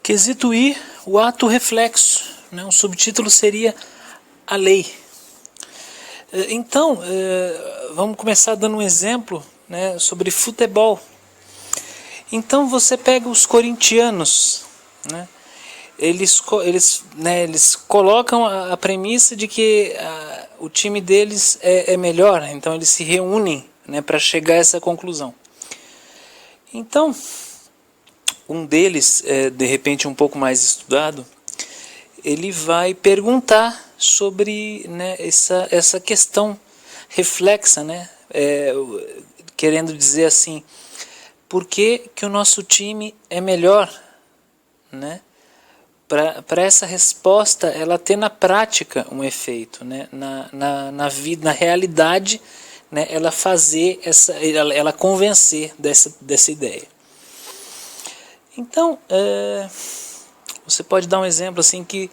Quesito I, o ato reflexo, né? Um subtítulo seria a lei. Então, vamos começar dando um exemplo, né, sobre futebol. Então você pega os corintianos, né? Eles colocam a premissa de que o time deles é melhor, então eles se reúnem, né, para chegar a essa conclusão. Então, um deles, de repente um pouco mais estudado, ele vai perguntar sobre, né, essa questão reflexa, né, querendo dizer assim, por que o nosso time é melhor, né? Para essa resposta ela ter na prática um efeito, né? na vida, na realidade, né? Ela fazer ela convencer dessa ideia. Então, você pode dar um exemplo assim que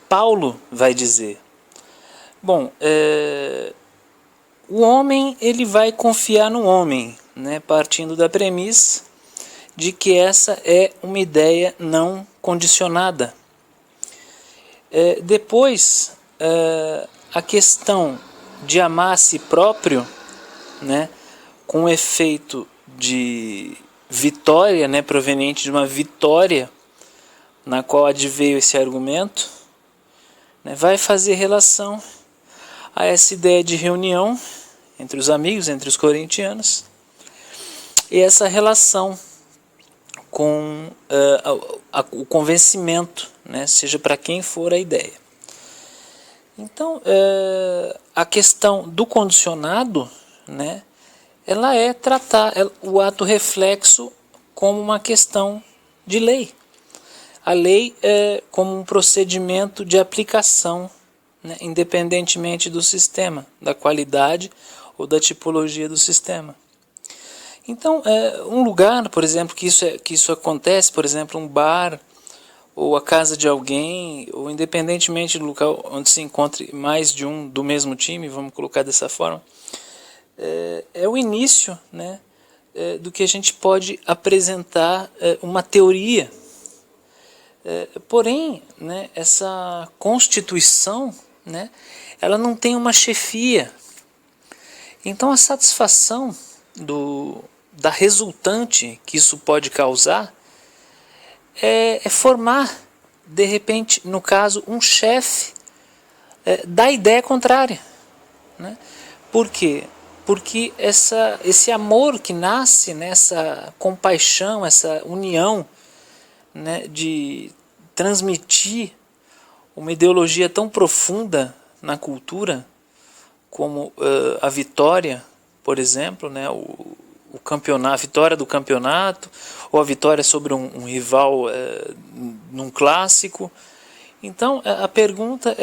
Paulo vai dizer. Bom, o homem ele vai confiar no homem, né? Partindo da premissa de que essa é uma ideia não condicionada. Depois, a questão de amar a si próprio, né, com o efeito de vitória, né, proveniente de uma vitória na qual adveio esse argumento, né, vai fazer relação a essa ideia de reunião entre os amigos, entre os corintianos, e essa relação com o convencimento, né, seja para quem for a ideia. Então, a questão do condicionado, né, ela é tratar o ato reflexo como uma questão de lei. A lei é como um procedimento de aplicação, né, independentemente do sistema, da qualidade ou da tipologia do sistema. Então, um lugar, por exemplo, que isso acontece, por exemplo, um bar, ou a casa de alguém, ou independentemente do local onde se encontre mais de um do mesmo time, vamos colocar dessa forma, é o início, né, do que a gente pode apresentar uma teoria. Porém, né, essa constituição, né, ela não tem uma chefia. Então, a satisfação da resultante que isso pode causar é formar, de repente, no caso, um chefe da ideia contrária, né? Por quê? Porque esse amor que nasce nessa compaixão, essa união, né, de transmitir uma ideologia tão profunda na cultura como a vitória, por exemplo, né, o campeonato, a vitória do campeonato, ou a vitória sobre um rival num clássico. Então, a pergunta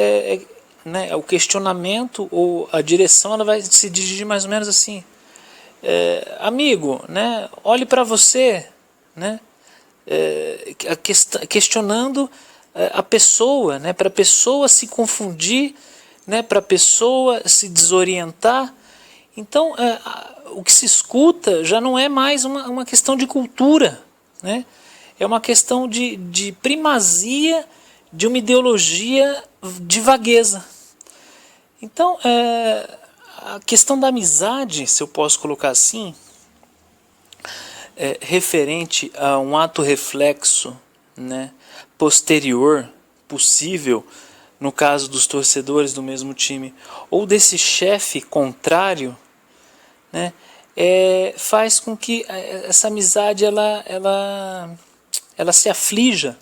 né, o questionamento ou a direção, ela vai se dirigir mais ou menos assim: amigo, né, olhe para você, né, questionando a pessoa, né, para a pessoa se confundir, né, para a pessoa se desorientar. Então, o que se escuta já não é mais uma questão de cultura, né? É uma questão de primazia de uma ideologia de vagueza. Então, a questão da amizade, se eu posso colocar assim, referente a um ato reflexo, né, posterior, possível, no caso dos torcedores do mesmo time, ou desse chefe contrário, né, faz com que essa amizade ela se aflija,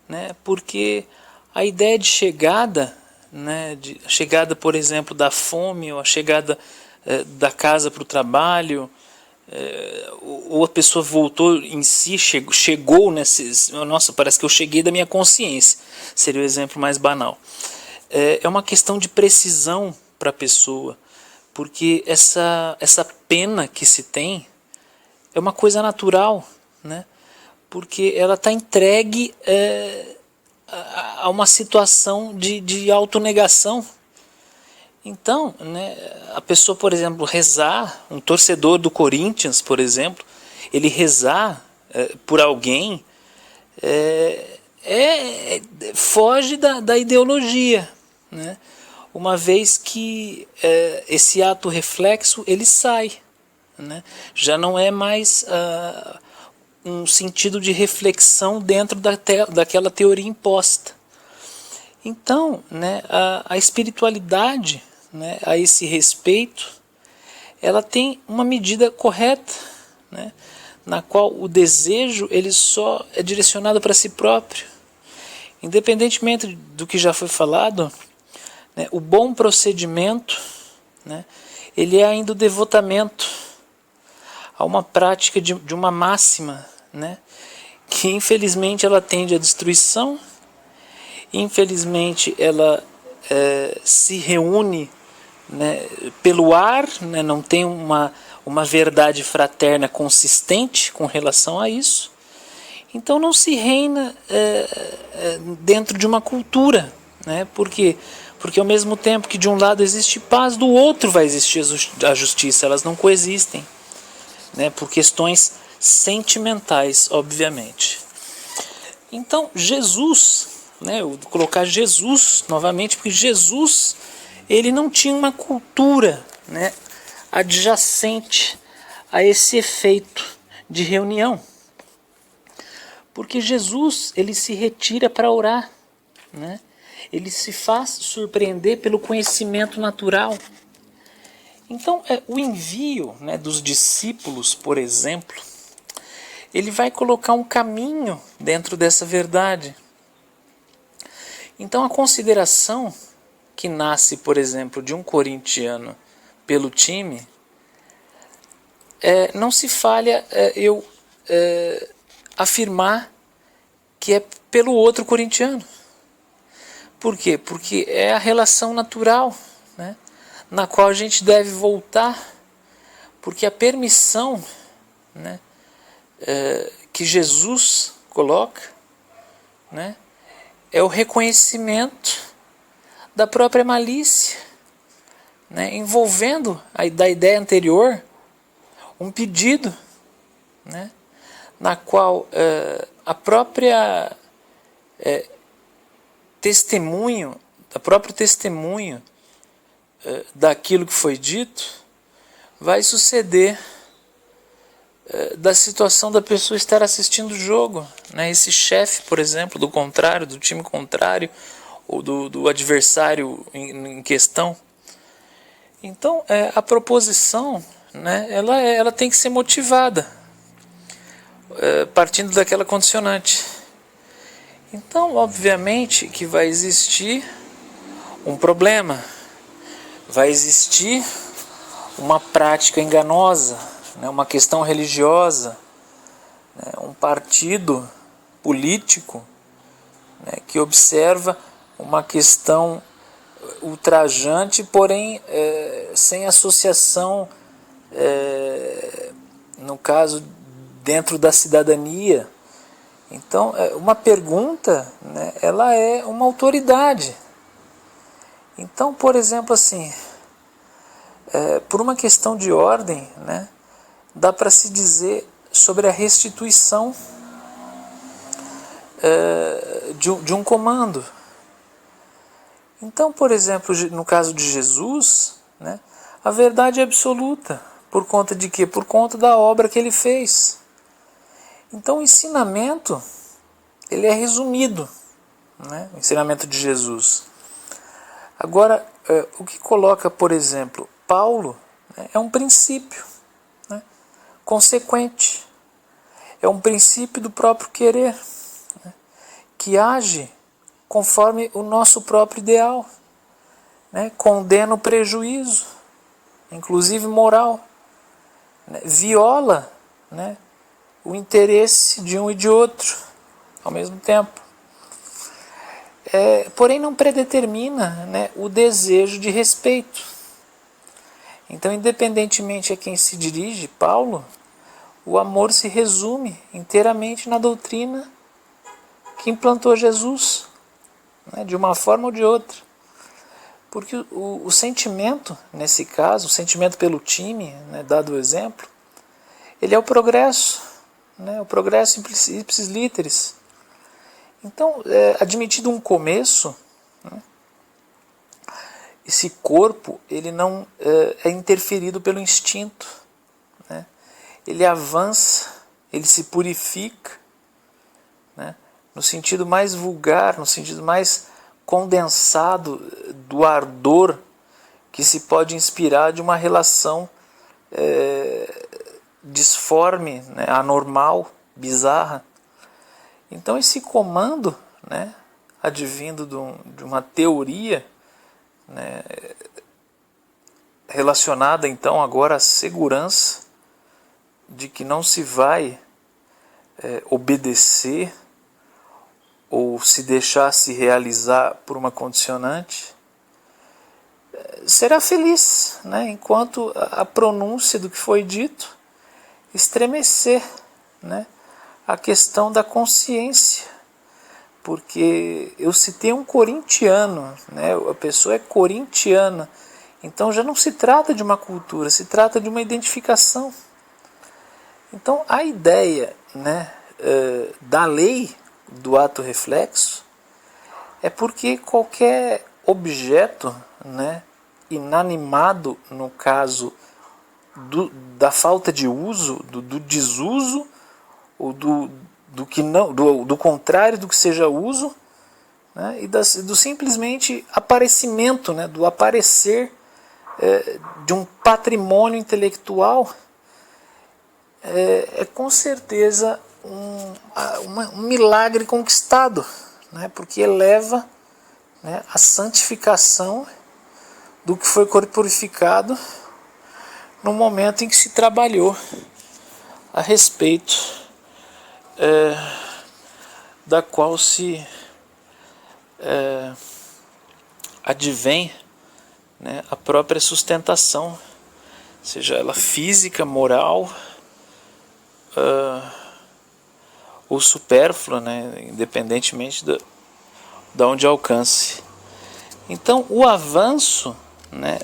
né, porque a ideia de chegada, né, chegada, por exemplo, da fome, ou a chegada da casa para o trabalho, ou a pessoa voltou em si, chegou nesse, nossa, parece que eu cheguei da minha consciência, seria o exemplo mais banal. É uma questão de precisão para a pessoa, porque essa pena que se tem é uma coisa natural, né? Porque ela está entregue a uma situação de autonegação. Então, né, a pessoa, por exemplo, rezar, um torcedor do Corinthians, por exemplo, ele rezar por alguém, foge da ideologia, né? Uma vez que esse ato reflexo ele sai, né? Já não é mais um sentido de reflexão dentro daquela teoria imposta. Então, né, a espiritualidade, né, a esse respeito, ela tem uma medida correta, né, na qual o desejo ele só é direcionado para si próprio. Independentemente do que já foi falado, né, o bom procedimento, né, ele é ainda o devotamento a uma prática de uma máxima, né, que infelizmente ela tende à destruição, infelizmente ela se reúne, né, pelo ar, né, não tem uma verdade fraterna consistente com relação a isso. Então não se reina dentro de uma cultura, né? Por quê? Porque ao mesmo tempo que de um lado existe paz, do outro vai existir a justiça. Elas não coexistem, né? Por questões sentimentais, obviamente. Então Jesus, né? Eu vou colocar Jesus novamente, porque Jesus ele não tinha uma cultura, né, adjacente a esse efeito de reunião. Porque Jesus ele se retira para orar, né? Ele se faz surpreender pelo conhecimento natural. Então, o envio, né, dos discípulos, por exemplo, ele vai colocar um caminho dentro dessa verdade. Então, a consideração que nasce, por exemplo, de um corintiano pelo time, não se falha eu afirmar que é pelo outro corintiano. Por quê? Porque é a relação natural, né, na qual a gente deve voltar, porque a permissão, né, que Jesus coloca, né, é o reconhecimento da própria malícia, né, envolvendo da ideia anterior um pedido, né, na qual a própria próprio testemunho daquilo que foi dito vai suceder da situação da pessoa estar assistindo o jogo, né? Esse chefe, por exemplo, do time contrário ou do adversário em questão. Então, a proposição, né, ela tem que ser motivada, partindo daquela condicionante. Então, obviamente que vai existir um problema, vai existir uma prática enganosa, né, uma questão religiosa, né, um partido político, né, que observa uma questão ultrajante, porém sem associação, no caso, dentro da cidadania. Então, uma pergunta, né, ela é uma autoridade. Então, por exemplo, assim, por uma questão de ordem, né, dá para se dizer sobre a restituição de um comando. Então, por exemplo, no caso de Jesus, né, a verdade é absoluta. Por conta de quê? Por conta da obra que ele fez. Então o ensinamento ele é resumido, né, o ensinamento de Jesus. Agora, o que coloca, por exemplo, Paulo, né, é um princípio, né, consequente. É um princípio do próprio querer, né, que age conforme o nosso próprio ideal, né, condena o prejuízo, inclusive moral, né, viola, né, o interesse de um e de outro ao mesmo tempo. Porém não predetermina, né, o desejo de respeito. Então, independentemente a quem se dirige, Paulo, o amor se resume inteiramente na doutrina que implantou Jesus, né, de uma forma ou de outra. Porque o sentimento, nesse caso, o sentimento pelo time, né, dado o exemplo, ele é o progresso, né, o progresso ipsis literis. Então, admitido um começo, né, esse corpo ele não é interferido pelo instinto, né? Ele avança, ele se purifica, né, no sentido mais vulgar, no sentido mais condensado do ardor que se pode inspirar de uma relação disforme, né, anormal, bizarra. Então esse comando, né, advindo de uma teoria, né, relacionada então agora à segurança de que não se vai obedecer ou se deixar se realizar por uma condicionante, será feliz, né, enquanto a pronúncia do que foi dito estremecer, né, a questão da consciência. Porque eu citei um corintiano, né, a pessoa é corintiana, então já não se trata de uma cultura, se trata de uma identificação. Então a ideia, né, da lei do ato reflexo é porque qualquer objeto, né, inanimado, no caso da falta de uso, do desuso, ou do que não, do contrário do que seja uso, né, e do simplesmente aparecimento, né, do aparecer de um patrimônio intelectual, é com certeza um milagre conquistado, né, porque eleva, né, a santificação do que foi corporificado no momento em que se trabalhou a respeito da qual se advém, né, a própria sustentação, seja ela física, moral ou supérflua, né, independentemente de onde alcance. Então o avanço, né,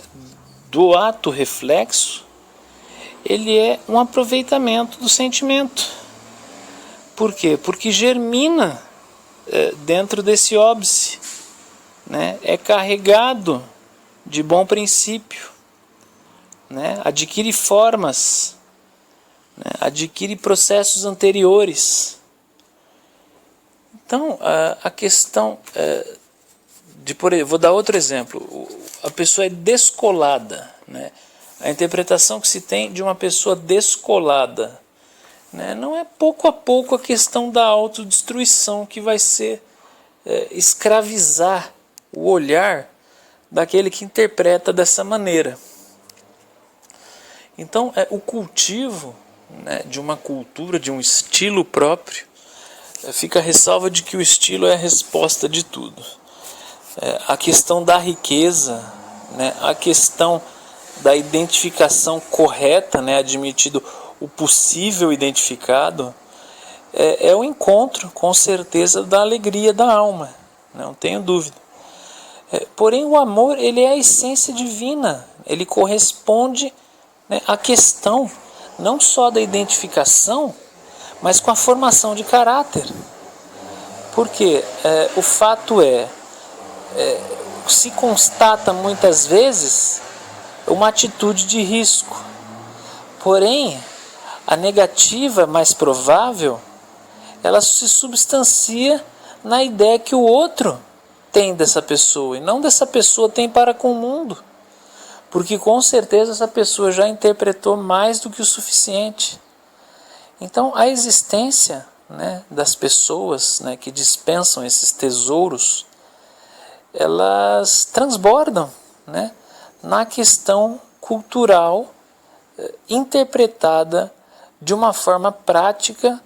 do ato reflexo, ele é um aproveitamento do sentimento. Por quê? Porque germina dentro desse óbice, né, é carregado de bom princípio, né, adquire formas, né, adquire processos anteriores. Então a questão vou dar outro exemplo. A pessoa é descolada, né? A interpretação que se tem de uma pessoa descolada, né, não é pouco a pouco a questão da autodestruição que vai ser escravizar o olhar daquele que interpreta dessa maneira. Então o cultivo, né, de uma cultura, de um estilo próprio, fica a ressalva de que o estilo é a resposta de tudo. A questão da riqueza, né, a questão da identificação correta, né, admitido o possível identificado, é o encontro, com certeza, da alegria da alma, não tenho dúvida. Porém, o amor, ele é a essência divina, ele corresponde, né, à questão não só da identificação, mas com a formação de caráter. Porque o fato se constata muitas vezes uma atitude de risco. Porém, a negativa mais provável, ela se substancia na ideia que o outro tem dessa pessoa, e não dessa pessoa tem para com o mundo. Porque com certeza essa pessoa já interpretou mais do que o suficiente. Então a existência, né, das pessoas, né, que dispensam esses tesouros, elas transbordam, né, na questão cultural interpretada de uma forma prática,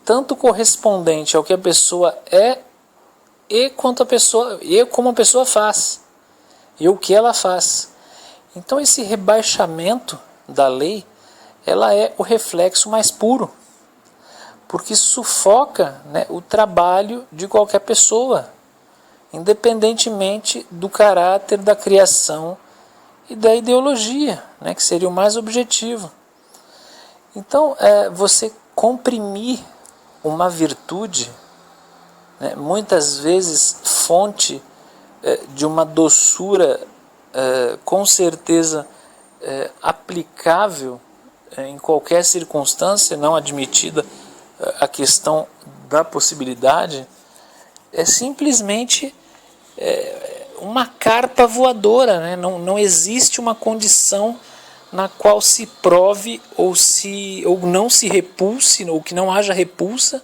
tanto correspondente ao que a pessoa é e como a pessoa faz e o que ela faz. Então esse rebaixamento da lei, ela é o reflexo mais puro, porque sufoca, né, o trabalho de qualquer pessoa, independentemente do caráter da criação e da ideologia, né, que seria o mais objetivo. Então, você comprimir uma virtude, né, muitas vezes fonte de uma doçura com certeza aplicável em qualquer circunstância, não admitida a questão da possibilidade, é simplesmente uma carpa voadora, né? Não existe uma condição na qual se prove ou não se repulse, ou que não haja repulsa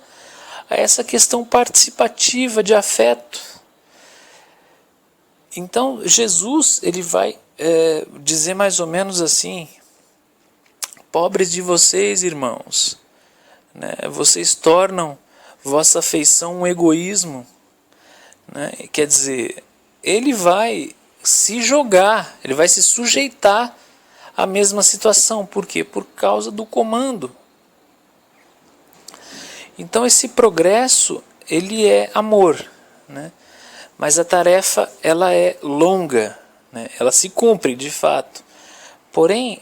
a essa questão participativa de afeto. Então Jesus ele vai dizer mais ou menos assim: pobres de vocês, irmãos, né? Vocês tornam vossa afeição um egoísmo, né? Quer dizer, ele vai se jogar, ele vai se sujeitar à mesma situação. Por quê? Por causa do comando. Então esse progresso, ele é amor, né? Mas a tarefa, ela é longa, né? Ela se cumpre de fato. Porém,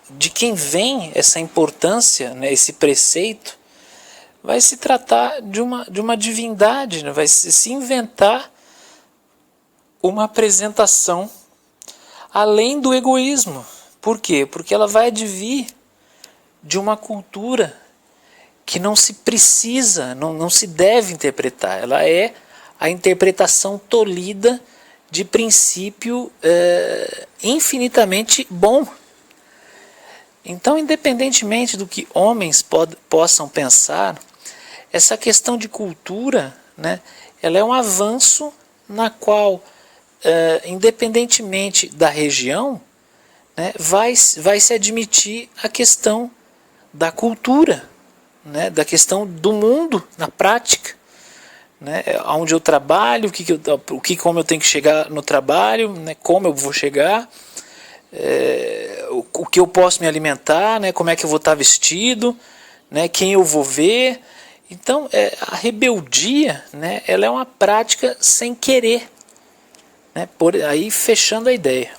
de quem vem essa importância, né, esse preceito, vai se tratar de uma divindade, né? Vai se inventar uma apresentação além do egoísmo. Por quê? Porque ela vai advir de uma cultura que não se precisa, não se deve interpretar. Ela é a interpretação tolhida de princípio infinitamente bom. Então, independentemente do que homens possam pensar, essa questão de cultura, né, ela é um avanço na qual, independentemente da região, né, vai se admitir a questão da cultura, né, da questão do mundo na prática, né, onde eu trabalho, como eu tenho que chegar no trabalho, né, como eu vou chegar, o que eu posso me alimentar, né, como é que eu vou estar vestido, né, quem eu vou ver. Então, a rebeldia, né, ela é uma prática sem querer, né, aí fechando a ideia.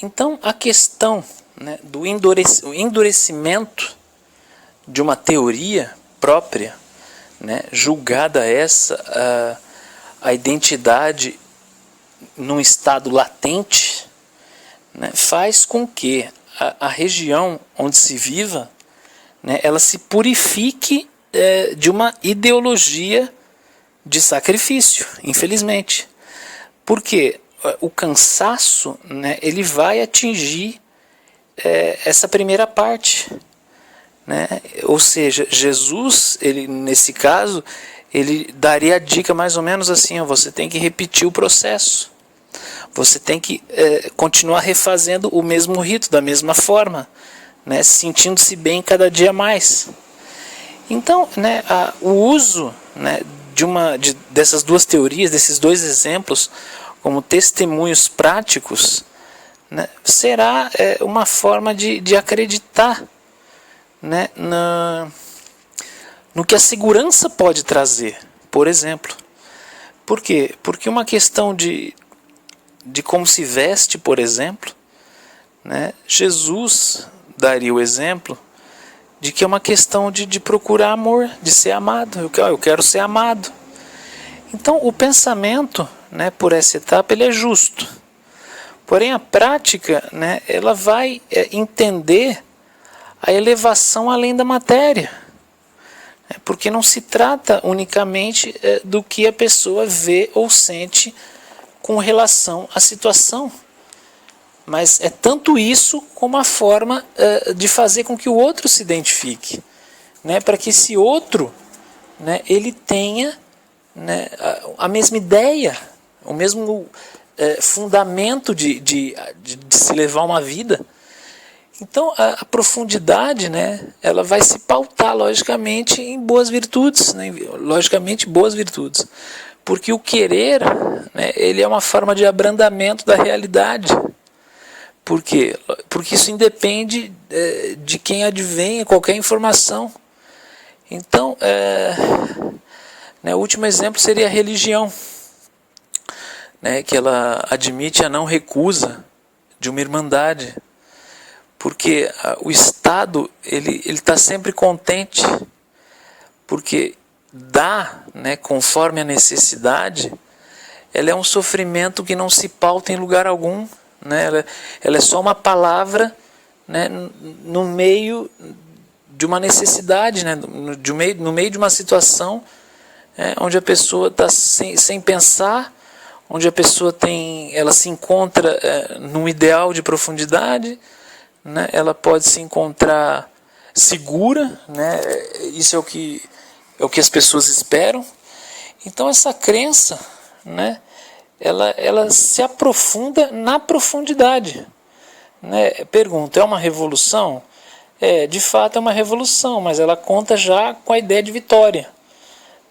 Então, a questão, né, do endurecimento de uma teoria própria, né, julgada a identidade num estado latente, né, faz com que a região onde se viva, né, ela se purifique de uma ideologia de sacrifício, infelizmente. Porque o cansaço, né, ele vai atingir essa primeira parte, né? Ou seja, Jesus, ele, nesse caso, ele daria a dica mais ou menos assim: ó, você tem que repetir o processo, você tem que continuar refazendo o mesmo rito, da mesma forma, né, sentindo-se bem cada dia mais. Então, né, o uso, né, dessas duas teorias, desses dois exemplos, como testemunhos práticos, né, será uma forma de acreditar, né, no que a segurança pode trazer, por exemplo. Por quê? Porque uma questão de como se veste, por exemplo, né, Jesus daria o exemplo de que é uma questão de procurar amor, de ser amado. Eu quero ser amado. Então, o pensamento, né, por essa etapa, ele é justo. Porém, a prática, né, ela vai entender a elevação além da matéria. Porque não se trata unicamente do que a pessoa vê ou sente com relação à situação. Mas é tanto isso como a forma de fazer com que o outro se identifique, né, para que esse outro, né, ele tenha, né, a mesma ideia, o mesmo fundamento de se levar uma vida. Então a profundidade, né, ela vai se pautar logicamente em boas virtudes, né, logicamente boas virtudes, porque o querer, né, ele é uma forma de abrandamento da realidade. Por quê? Porque isso independe de quem advém qualquer informação. Então, né, o último exemplo seria a religião, né, que ela admite a não recusa de uma irmandade, porque o Estado ele está sempre contente, porque dá, né, conforme a necessidade, ela é um sofrimento que não se pauta em lugar algum, né? Ela é só uma palavra, né, no meio de uma necessidade, né, no meio de uma situação, onde a pessoa está sem pensar, onde a pessoa ela se encontra num ideal de profundidade, né, ela pode se encontrar segura, né, isso é o que as pessoas esperam. Então essa crença, né, ela se aprofunda na profundidade, né? Pergunta, é uma revolução? De fato é uma revolução, mas ela conta já com a ideia de vitória,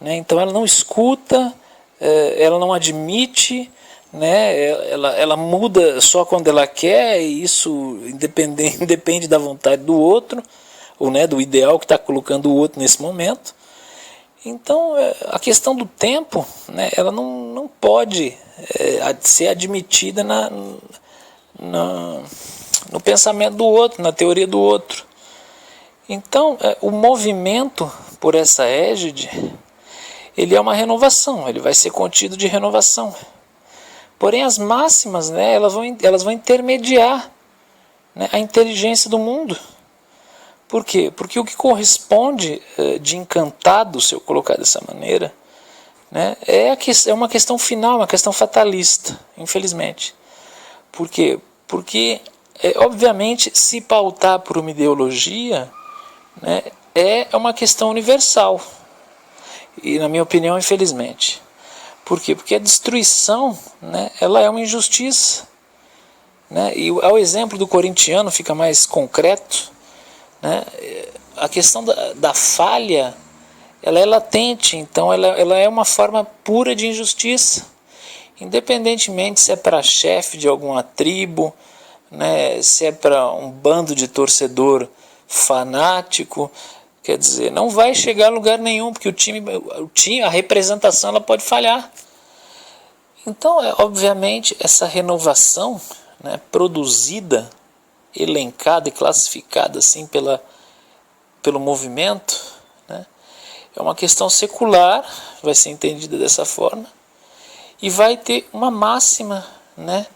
né? Então ela não escuta, ela não admite, né? Ela muda só quando ela quer, e isso independe da vontade do outro, ou, né, do ideal que está colocando o outro nesse momento. Então a questão do tempo, né, ela não pode ser admitida no pensamento do outro, na teoria do outro. Então o movimento por essa égide, ele é uma renovação, ele vai ser contido de renovação. Porém as máximas, né, elas vão intermediar, né, a inteligência do mundo. Por quê? Porque o que corresponde de encantado, se eu colocar dessa maneira, né, é uma questão final, uma questão fatalista, infelizmente. Por quê? Porque, obviamente, se pautar por uma ideologia, né, é uma questão universal. E, na minha opinião, infelizmente. Por quê? Porque a destruição, né, ela é uma injustiça. Né, e ao exemplo do corintiano fica mais concreto, né, a questão da falha, ela é latente, então ela é uma forma pura de injustiça, independentemente se é para chefe de alguma tribo, né, se é para um bando de torcedor fanático, quer dizer, não vai chegar a lugar nenhum, porque o time, a representação, ela pode falhar. Então, obviamente, essa renovação, né, produzida, elencada e classificada assim pelo movimento, né, é uma questão secular, vai ser entendida dessa forma, e vai ter uma máxima, né,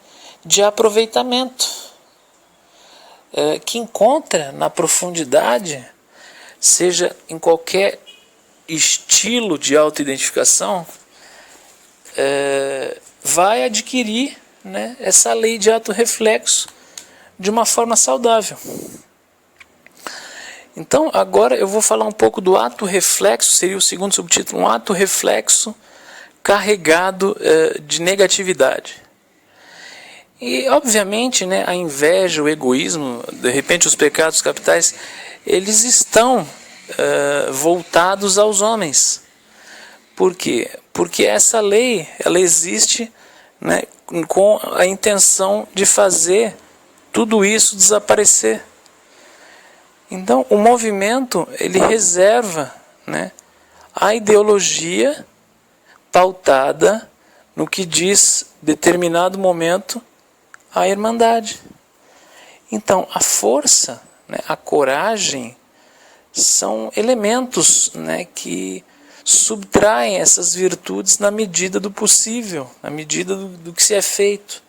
de aproveitamento, que encontra na profundidade, seja em qualquer estilo de autoidentificação, vai adquirir, né, essa lei de autorreflexo de uma forma saudável. Então, agora eu vou falar um pouco do ato reflexo, seria o segundo subtítulo, um ato reflexo carregado de negatividade. E, obviamente, né, a inveja, o egoísmo, de repente os pecados capitais, eles estão voltados aos homens. Por quê? Porque essa lei, ela existe, né, com a intenção de fazer tudo isso desaparecer. Então, o movimento, ele reserva, né, a ideologia pautada no que diz, determinado momento, a irmandade. Então, a força, né, a coragem, são elementos, né, que subtraem essas virtudes na medida do possível, na medida do que se é feito.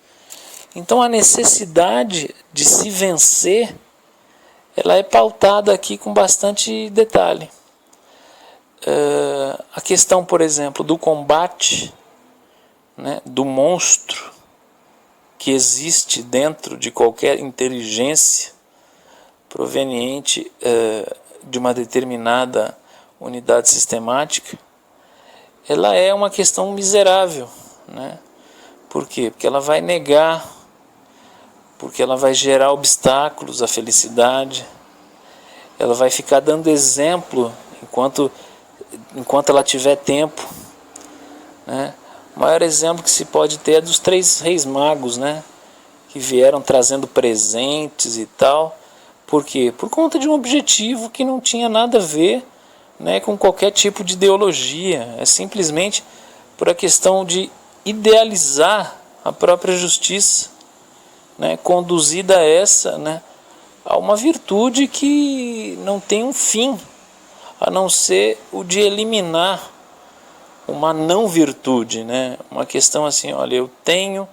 Então a necessidade de se vencer, ela é pautada aqui com bastante detalhe. A questão, por exemplo, do combate, né, do monstro que existe dentro de qualquer inteligência proveniente de uma determinada unidade sistemática, ela é uma questão miserável, né? Por quê? Porque ela vai negar, porque ela vai gerar obstáculos à felicidade, ela vai ficar dando exemplo enquanto ela tiver tempo, né? O maior exemplo que se pode ter é dos 3 reis magos, né, que vieram trazendo presentes e tal. Por quê? Por conta de um objetivo que não tinha nada a ver, né, com qualquer tipo de ideologia. É simplesmente por a questão de idealizar a própria justiça, né, conduzida a uma virtude que não tem um fim, a não ser o de eliminar uma não virtude, né? Uma questão assim, olha, eu tenho,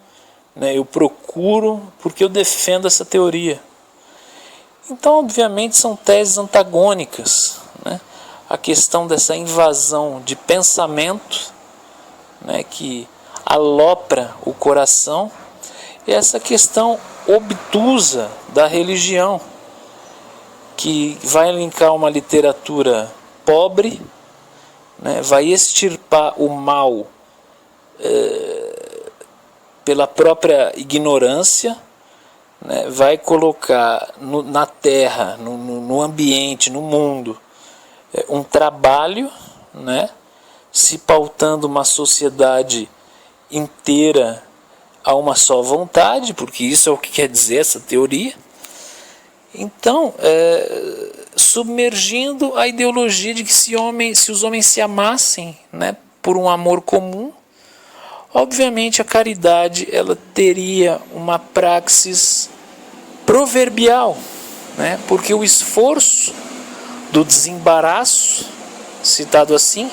né, eu procuro porque eu defendo essa teoria. Então, obviamente, são teses antagônicas, né? A questão dessa invasão de pensamento, né, que alopra o coração, e essa questão obtusa da religião, que vai linkar uma literatura pobre, né, vai extirpar o mal pela própria ignorância, né, vai colocar na terra, no ambiente, no mundo, um trabalho, né, se pautando uma sociedade inteira a uma só vontade, porque isso é o que quer dizer essa teoria. Então, submergindo a ideologia de que se os homens se amassem, né, por um amor comum, obviamente a caridade ela teria uma praxis proverbial, né, porque o esforço do desembaraço, citado assim,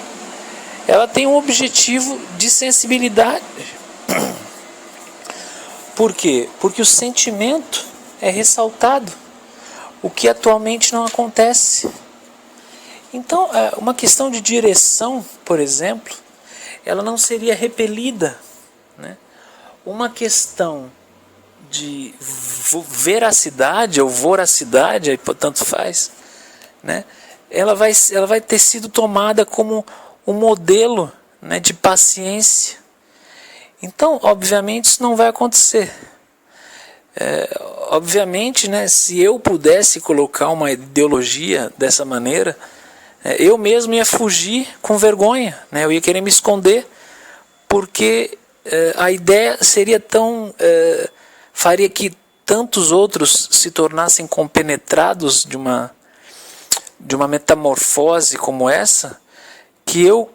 ela tem um objetivo de sensibilidade. Por quê? Porque o sentimento é ressaltado, o que atualmente não acontece. Então, uma questão de direção, por exemplo, ela não seria repelida, né? Uma questão de veracidade ou voracidade, aí tanto faz, né? Ela vai ter sido tomada como um modelo, né, de paciência. Então, obviamente, isso não vai acontecer. Obviamente, né, se eu pudesse colocar uma ideologia dessa maneira, eu mesmo ia fugir com vergonha, né, eu ia querer me esconder, porque a ideia seria faria que tantos outros se tornassem compenetrados de uma metamorfose como essa, que eu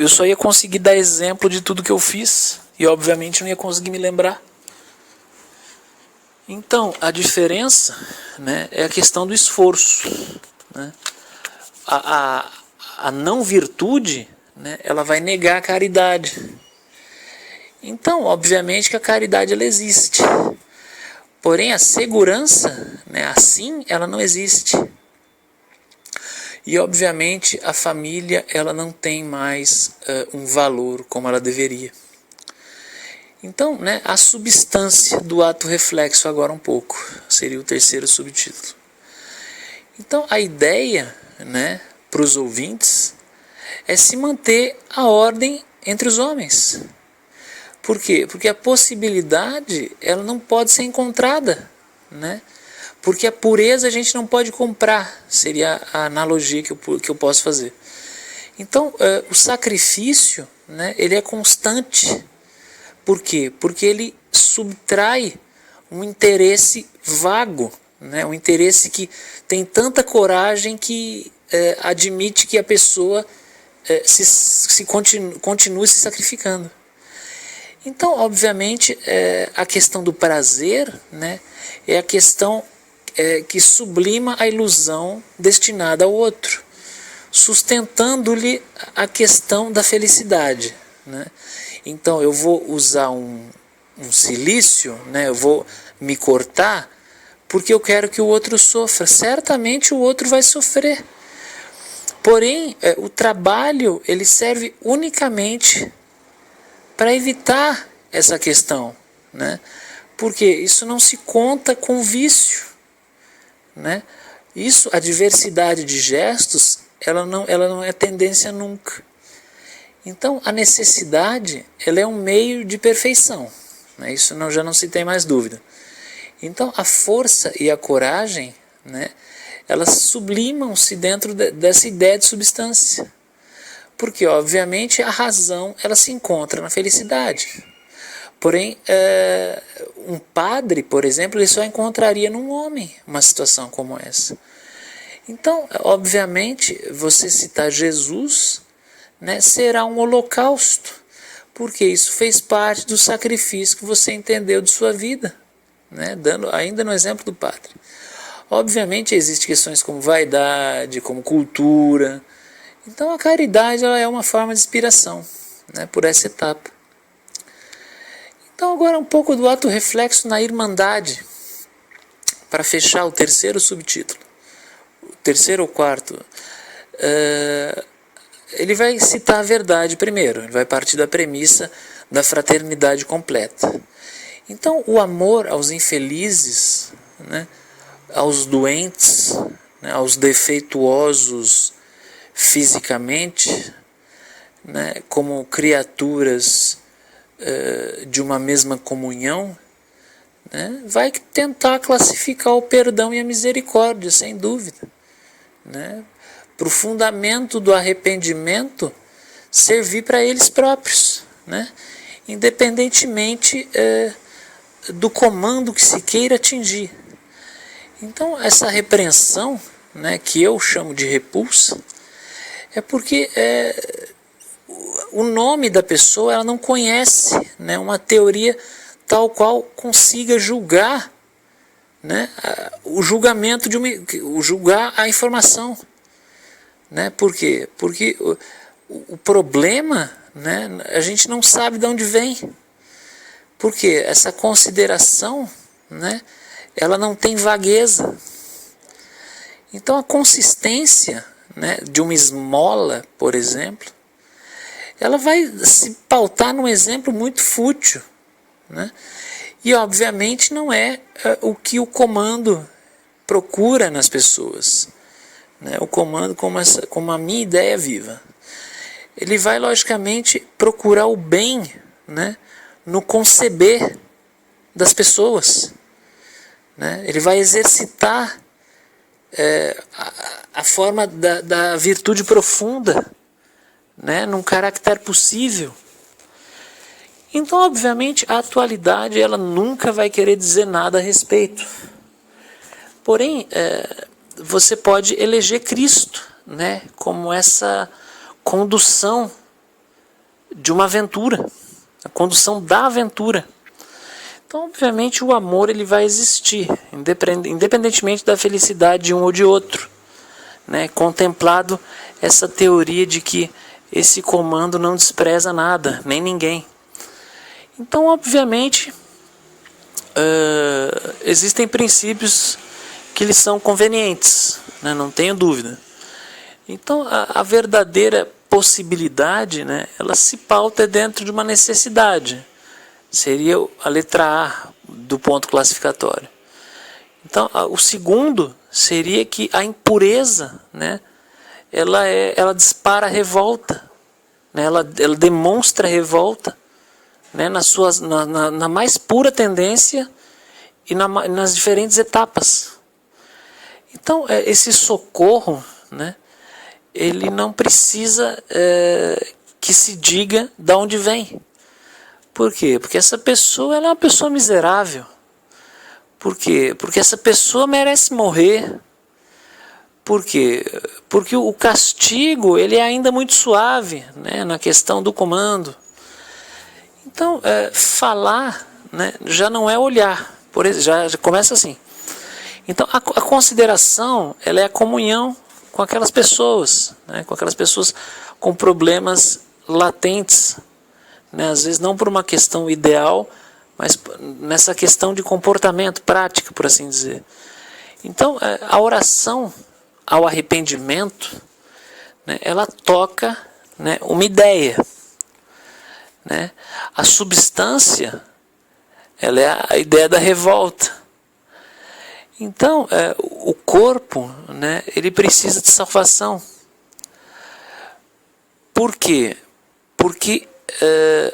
só ia conseguir dar exemplo de tudo que eu fiz, e obviamente não ia conseguir me lembrar. Então, a diferença, né, é a questão do esforço, né? A não virtude, né, ela vai negar a caridade. Então, obviamente que a caridade ela existe. Porém, a segurança, né, assim, ela não existe. E, obviamente, a família ela não tem mais um valor como ela deveria. Então, né, a substância do ato reflexo agora um pouco, seria o terceiro subtítulo. Então, a ideia, né, para os ouvintes é se manter a ordem entre os homens. Por quê? Porque a possibilidade ela não pode ser encontrada, né? Porque a pureza a gente não pode comprar, seria a analogia que eu posso fazer. Então, o sacrifício, né, ele é constante. Por quê? Porque ele subtrai um interesse vago, né? Um interesse que tem tanta coragem que admite que a pessoa continue se sacrificando. Então, obviamente, a questão do prazer, né, é a questão que sublima a ilusão destinada ao outro, sustentando-lhe a questão da felicidade, né? Então, eu vou usar um silício, né, eu vou me cortar porque eu quero que o outro sofra. Certamente o outro vai sofrer. Porém, o trabalho ele serve unicamente para evitar essa questão, né? Porque isso não se conta com vício, né? Isso, a diversidade de gestos, ela não é tendência nunca. Então, a necessidade ela é um meio de perfeição, né? Isso já não se tem mais dúvida. Então, a força e a coragem, né, elas sublimam-se dentro dessa ideia de substância. Porque, obviamente, a razão ela se encontra na felicidade. Porém, um padre, por exemplo, ele só encontraria num homem uma situação como essa. Então, obviamente, você citar Jesus, né, será um holocausto, porque isso fez parte do sacrifício que você entendeu de sua vida, né, dando ainda no exemplo do padre. Obviamente existem questões como vaidade, como cultura. Então a caridade ela é uma forma de inspiração, né, por essa etapa. Então agora um pouco do ato reflexo na irmandade, para fechar o terceiro subtítulo, o terceiro ou quarto. Ele vai citar a verdade primeiro, ele vai partir da premissa da fraternidade completa. Então o amor aos infelizes, né, aos doentes, né, aos defeituosos fisicamente, né, como criaturas de uma mesma comunhão, né, vai tentar classificar o perdão e a misericórdia, sem dúvida, né, para o fundamento do arrependimento servir para eles próprios, né, independentemente do comando que se queira atingir. Então essa repreensão, né, que eu chamo de repulsa, é porque o nome da pessoa ela não conhece, né, uma teoria tal qual consiga julgar, né, o julgamento julgar a informação, né? Por quê? Porque o problema, né, a gente não sabe de onde vem. Porque essa consideração, né, ela não tem vagueza. Então a consistência, né, de uma esmola, por exemplo, ela vai se pautar num exemplo muito fútil, né? E obviamente não é o que o comando procura nas pessoas, né? O comando como a minha ideia viva. Ele vai logicamente procurar o bem, né, no conceber das pessoas, né? Ele vai exercitar a forma da virtude profunda, né, num caráter possível. Então, obviamente, a atualidade ela nunca vai querer dizer nada a respeito. Porém, você pode eleger Cristo, né, como essa condução de uma aventura, a condução da aventura. Então, obviamente, o amor ele vai existir, independentemente da felicidade de um ou de outro, né, contemplado essa teoria de que esse comando não despreza nada, nem ninguém. Então, obviamente, existem princípios que lhes são convenientes, né, não tenho dúvida. Então, a verdadeira possibilidade, né, ela se pauta dentro de uma necessidade. Seria a letra A do ponto classificatório. Então, o segundo seria que a impureza, né, ela dispara a revolta, né, ela demonstra revolta, né, na mais pura tendência e nas diferentes etapas. Então, esse socorro, né, ele não precisa que se diga de onde vem. Por quê? Porque essa pessoa ela é uma pessoa miserável. Por quê? Porque essa pessoa merece morrer. Por quê? Porque o castigo ele é ainda muito suave, né, na questão do comando. Então, falar, né, já não é olhar. Já começa assim. Então, a consideração ela é a comunhão com aquelas pessoas, né, com aquelas pessoas com problemas latentes, né, às vezes não por uma questão ideal, mas nessa questão de comportamento, prática, por assim dizer. Então, a oração ao arrependimento, né, ela toca, né, uma ideia. Né? A substância ela é a ideia da revolta. Então, o corpo, né, ele precisa de salvação. Por quê? Porque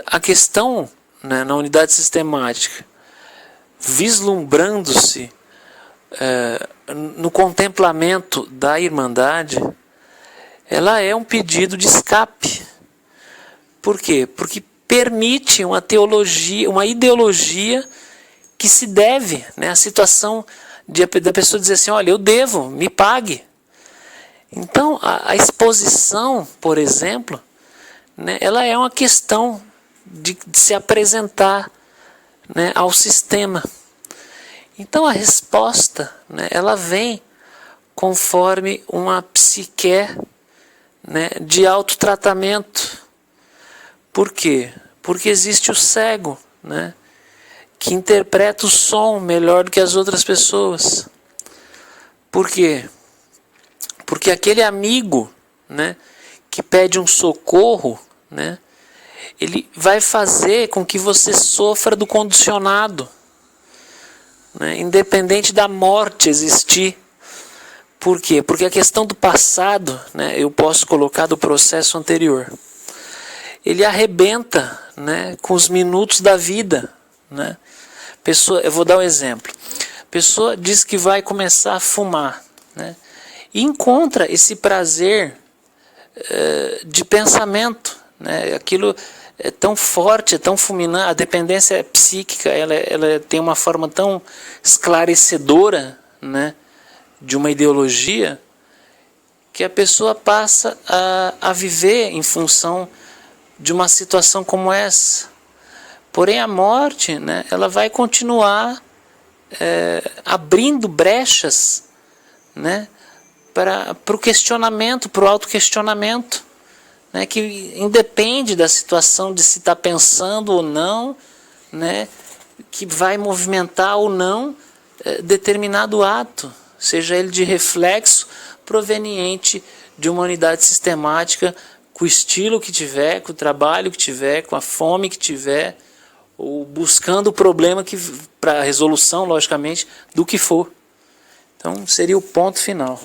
a questão, né, na unidade sistemática, vislumbrando-se no contemplamento da irmandade, ela é um pedido de escape. Por quê? Porque permite uma teologia, uma ideologia que se deve, né, à situação da pessoa dizer assim, olha, eu devo, me pague. Então, a exposição, por exemplo, né, ela é uma questão de se apresentar, né, ao sistema. Então a resposta, né, ela vem conforme uma psique, né, de autotratamento. Por quê? Porque existe o cego, né, que interpreta o som melhor do que as outras pessoas. Por quê? Porque aquele amigo, né, que pede um socorro, né, ele vai fazer com que você sofra do condicionado, né, independente da morte existir. Por quê? Porque a questão do passado, né, eu posso colocar do processo anterior, ele arrebenta, né, com os minutos da vida, né? Pessoa, eu vou dar um exemplo. A pessoa diz que vai começar a fumar, né, e encontra esse prazer de pensamento, né? Aquilo é tão forte, é tão fulminante, a dependência psíquica, ela tem uma forma tão esclarecedora, né, de uma ideologia, que a pessoa passa a viver em função de uma situação como essa. Porém a morte, né, ela vai continuar abrindo brechas, né, para o questionamento, para o autoquestionamento, né, que independe da situação de se está pensando ou não, né, que vai movimentar ou não determinado ato, seja ele de reflexo proveniente de uma unidade sistemática, com o estilo que tiver, com o trabalho que tiver, com a fome que tiver, ou buscando o problema para a resolução, logicamente, do que for. Então seria o ponto final.